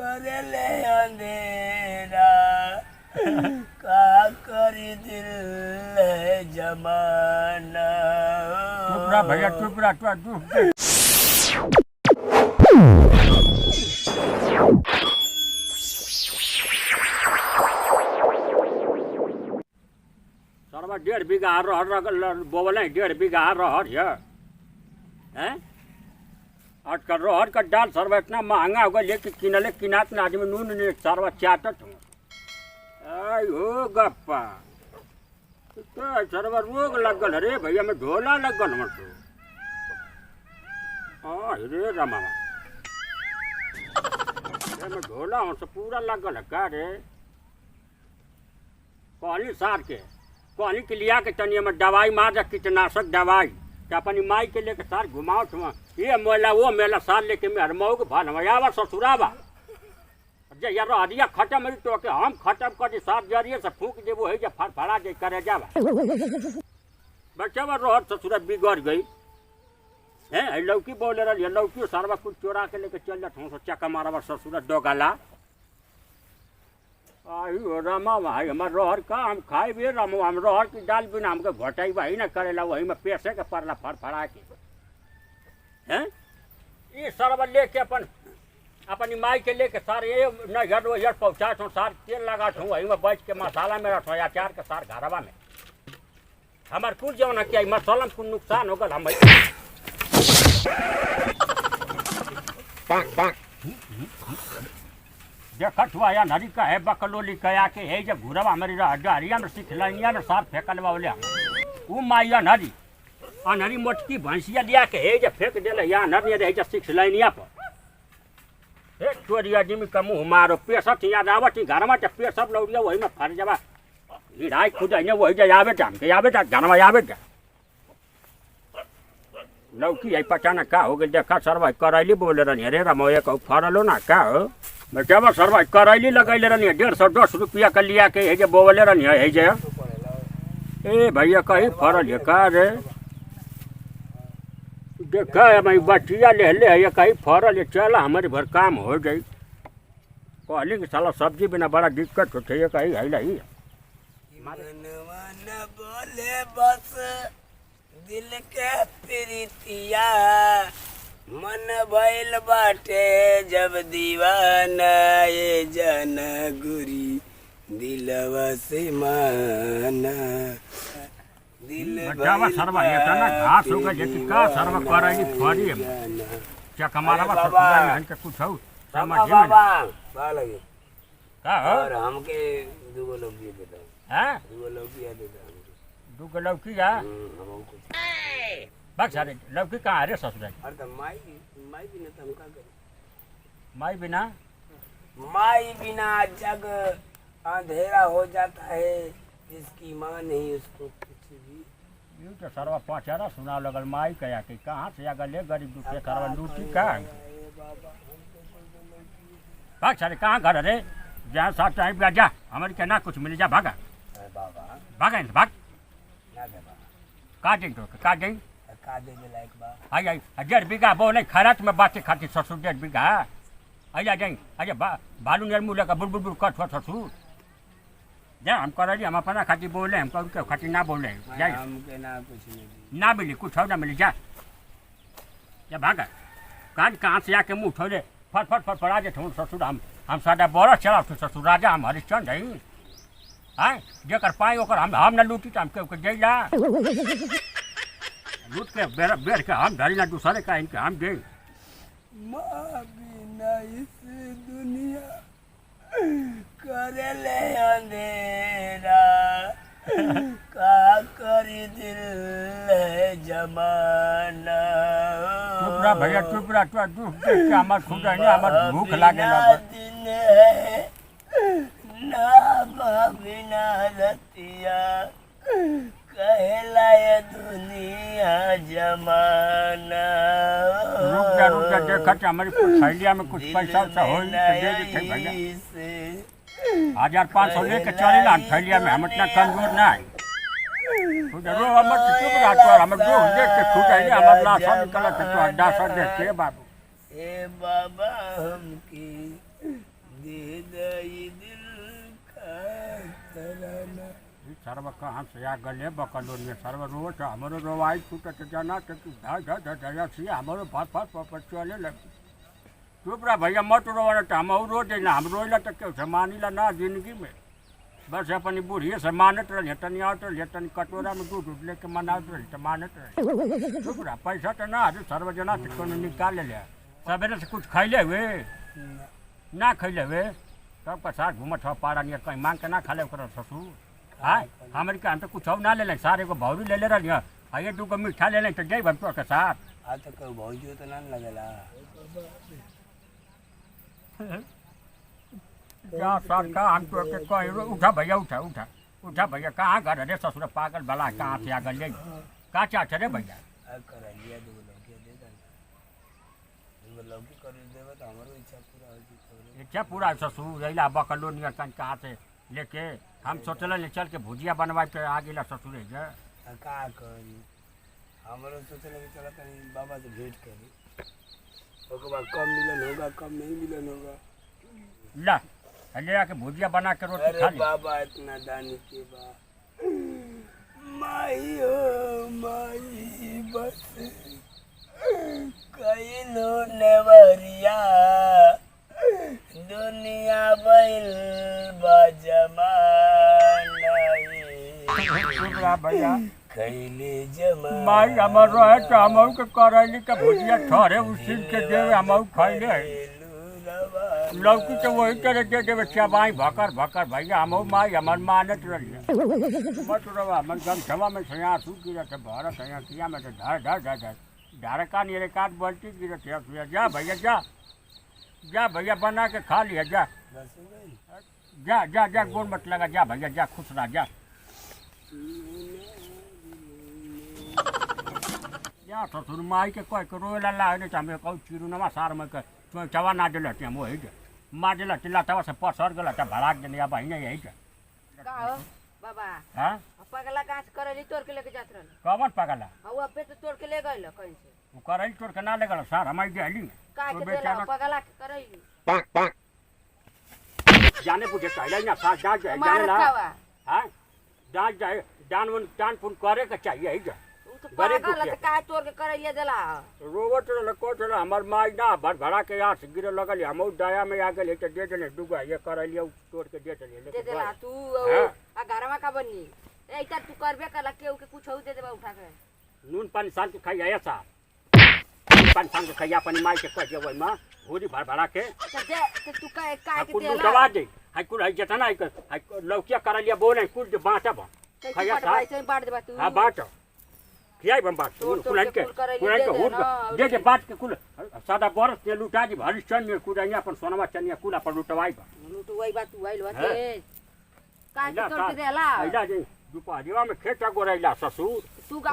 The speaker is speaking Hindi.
करे ले अंधेरा का करी दिल है जमाना। चुप रहा भैया, चुप रहा। तू सरवा 1.5 बीघा रहर बोवल 1.5 बीघा रहर है। आजकल रहर का दाल सरवा इतना महंगा हो गया, लेके किनले किनात ना आदमी नून ने सरवा चाटत हूँ। आई हो गप्पा तो सरवा रोग लगल रे भैया, में ढोला लगल मत रे रामा में ढोला हूँ से पूरा लगल है का रे। कहली सार के कहली के लिया के तनी में दवाई मार दे, कीटनाशक दवाई तो अपनी माई के लेके सार घुमाओ तुम ये मेला वो मेला सार लेके मैं हरमऊ के भनवयावा ससुरावा जे यार हरिया खत्म है तो के हम खत्म कर दे सार जरिए से फूक दे वो है जे फड़फड़ा दे करे जावा बच्चा रोहर ससुरा बिगड़ गई है। लौकी बोले रही लौकी सारवा कुछ चोरा के लेके चल जाता हूँ चक्का मारा ससुरा दोगला। आई हो रामा भाई हमार रहर का हम खाए भी रामो, हम रहर की दाल बिना हमके घटाई वही ना करेला, वही में पैसे के पड़ला फड़फड़ा के हैं। ये सरवा लेके अपनी माई के लेके सार ये नजर वजर पहुँचा हूँ सार तेल लगा हूँ वही में बैठ के मसाला में रखो अचार के सार घरवा में हमार कुछ जौन है क्या मसाला में कुछ नुकसान हो गल हम देखत हुआ या नरी का है बकलोली कया के है जब घुरवा हमारी डहरिया में सिखलनिया में साफ फेंकल वाले वो माइया नरी अनहरी मोटकी भैंसिया लिया के है जब फेंक दिल या नर रहे जब सिखलनिया पर एक चोरी आदमी का मुँह मारो पेशत याद आवत घर में पेशब लौटिया वही में फर जबा गिराई खुद वही जा आवे जाम के आवे जा घर में आवे जा लौकी आई पचाना का हो गई देखा सरवा करैली बोले रही अरे रमोया कहू फरलो ना का हो जब सरवा करैली लगैले रही 150 रुपया का लिया के है जे बोले रही है जे ए भैया कहीं फरल है का रे देखा है मैं बचिया ले है कहीं फरल है चला हमारे भर काम हो गई कहली कि साला सब्जी बिना बड़ा दिक्कत होती है कहीं है नहीं बोले बस दिल के प्रीतिया मन भइल बाटे जब दीवाना ये जाना गुरी दिलवा से माना दिल सरवा ये ना घास हो गया जति का सरवा करैली फरी चक मारवा ससुरा के कुछ हो समझ में बा लगे का हो और हमके दुगो लौकी दे दो हां दुगो लौकी दे दो दुगो लौकी जा बक सारे लौकी कहाँ रे ससुरा अरे तो माई बिना तो हम का करें माई बिना जग अंधेरा हो जाता है जिसकी माँ नहीं उसको कुछ भी यू तो सरवा पचारा सुना लगल माई कया के कहाँ से अगर ले गरीब दुखिया सरवा लूटी का भाग सारे कहाँ घर रे जहाँ साथ टाइम पे जा हमारे क्या ना कुछ मिल जा भागा भागा भाग का दें तो का दें का दे लायक बा आई 1.5 बीघा बो नहीं खरात में बातें खाती ससुर 1.5 बीघा आई जा जाएंगे अरे बालू ने मुँह लगा बुड़ कट ससुर जा हम कर हम अपना खाती बोले हम कौन खाती ना बोले हमके ना कुछ नहीं ना मिली कुछ हो ना मिली जा भागा कहाँ से आके मुँह उठौले फट पड़ा जाते हूँ ससुर हम सादा बरस चला ससुर राजा हम हरिश्चंद्र है हाँ जेकर पाई ओकर हम ना लूटी तो हम के जैला लूट के बेर के हम धरी ना दूसरे का इनके हम दे बिना इस दुनिया करे ले अंधेरा का करी दिल है जमाना। चुप रहा भैया चुप रहा तू दुख देख के हमार खुद है ना हमार भूख लागे दिन है ना बिना रतिया कहला ये दुनिया जमाना। रुक जा देखा हमारी कुछ थैलिया में कुछ पैसा हो तो दे देते भैया 1500 लेके चले ना थैलिया में हम इतना कमजोर ना है रो हमर चुप रहा तो हमर दो देख के खुद है हमर लाशा निकला तो अड्डा सा देख के बाबू ए बाबा हमकी दे दई दिल का तराना। ई सर्व कहाँ से आ गले बकलो ने सर्व रोज हमरो रोवाई छूटत जाना तो तू धा धा धा धा सी हमरो फाट फाट पर चले लग चुप रहा भैया मत रोवाना तो हम रो देना हम रोइला तो क्यों से मानिला ना जिंदगी में बस अपनी बूढ़ी से मानत रहे तनी आवत रहे तनी कटोरा में दूध दूध लेके मनावत रहे तो मानत रहे चुप रहा पैसा तो ना आज सर्वजना से कोनो निकाल ले सवेरे से कुछ खैले हुए ना खैले हुए तब प्रसाद घूमत हो पारा नियर कहीं मांग के ना खा ले ओकरा ससुर हाँ हमारे के हम तो कुछ और ना ले लें सारे को भौरी ले ले रही है ये दू को मीठा ले लें तो जय भक्तों के साथ आ तो कहू भौजी तो ना लगेला। क्या सर का हम तो के कोई उठा भैया उठा उठा उठा भैया कहाँ घर रे ससुर पागल भला कहाँ से आ गए का चाहते रे भैया आ कर लिया दो लौकी दे दे हम लौकी कर देबे तो हमारो इच्छा पूरा हो जी। इच्छा पूरा ससुर अइला बकलो नियर कहाँ से लेके हम सोचल ले चल के भुजिया बनवाए पे आ गेला ससुर है का करी हमारो सोचल कि चला तनी बाबा से भेंट करी ओके बाद कम मिलन होगा कम नहीं मिलन होगा ला ले आके भुजिया बना के रोटी खा अरे ले बाबा इतना दानी के बा माई हो माई बस कइलो नेवरिया दुनिया बैल भैया कैले जमा माई हमर रहे तो हम के करैली के भुजिया ठहरे उसी के देवे हम खैले लौकी तो वही तरह दे देवे चबाई भकर भकर भैया हम माई हमर मानत रही मत रवा मन गम सवा में सया सू गिरत भारत सया किया में धर धर धर धर धारका निरे काट बल्टी गिरत है जा भैया जा जा भैया बना के खा लिया जा जा जा जा गोल मत लगा जा भैया जा खुश रह जा जा ससुर माई के कोई करो ला नहीं हमें कहू चिरुनवा सार में तो चवा ना दिल हम वही मार दिल चिल्ला तवा से पसर गल भड़ाक देने अब ही नहीं यही का हो बाबा हाँ पगला कहाँ से करैली तोड़ के लेके जात रहल कवन पगला वो अबे तो तोड़ के ले गइल कहीं से वो करैली तोड़ के ना ले गल सार हमारी दिहाली का के देला पगला के करैली जाने पूछे कहले ना सार जा जाए मार जाने खावा हाँ डांस जाए डान पुन करे के चाहिए ही जा उ तो बड़े पागल दुखिया। है का तोड़ के करैली देला रोवत को चल हमार माई ना भर भरा के यहाँ से गिरे लगल हम दया में आ गए तो दे देने डूबा ये कर लिया तोड़ के दे देने दे देला तू हाँ। आ घरवा का बनी ऐसा तू करबे कला केहू के कुछ दे देबा उठा के नून पानी सान के खाई आया सा नून पानी सान के खाई अपनी माई के कह देवे मां भूरी भर भरा के तो दे तो तू का के कुल देला दवा दे हाई कुल हाई जतना हाई लौकिया कर लिया बोले कुल दे बाटा बा खाया था ऐसे बांट देबा तू हां बाट खियाई बम बात तोड़ तोड़ कुल के के कुल करैली कुल दे के दे हुर ना, दे दे बात के कुल सादा बरस के लुटा दी हरिश्चंद्र में कुदाइया अपन सोनमा चनिया कुल अपन लुटवाई बा लूटू वही बात तू आइल हाँ। होते का के तोड़ के देला आइला जे दुपहरिया में खेता गोरैला ससुर तू का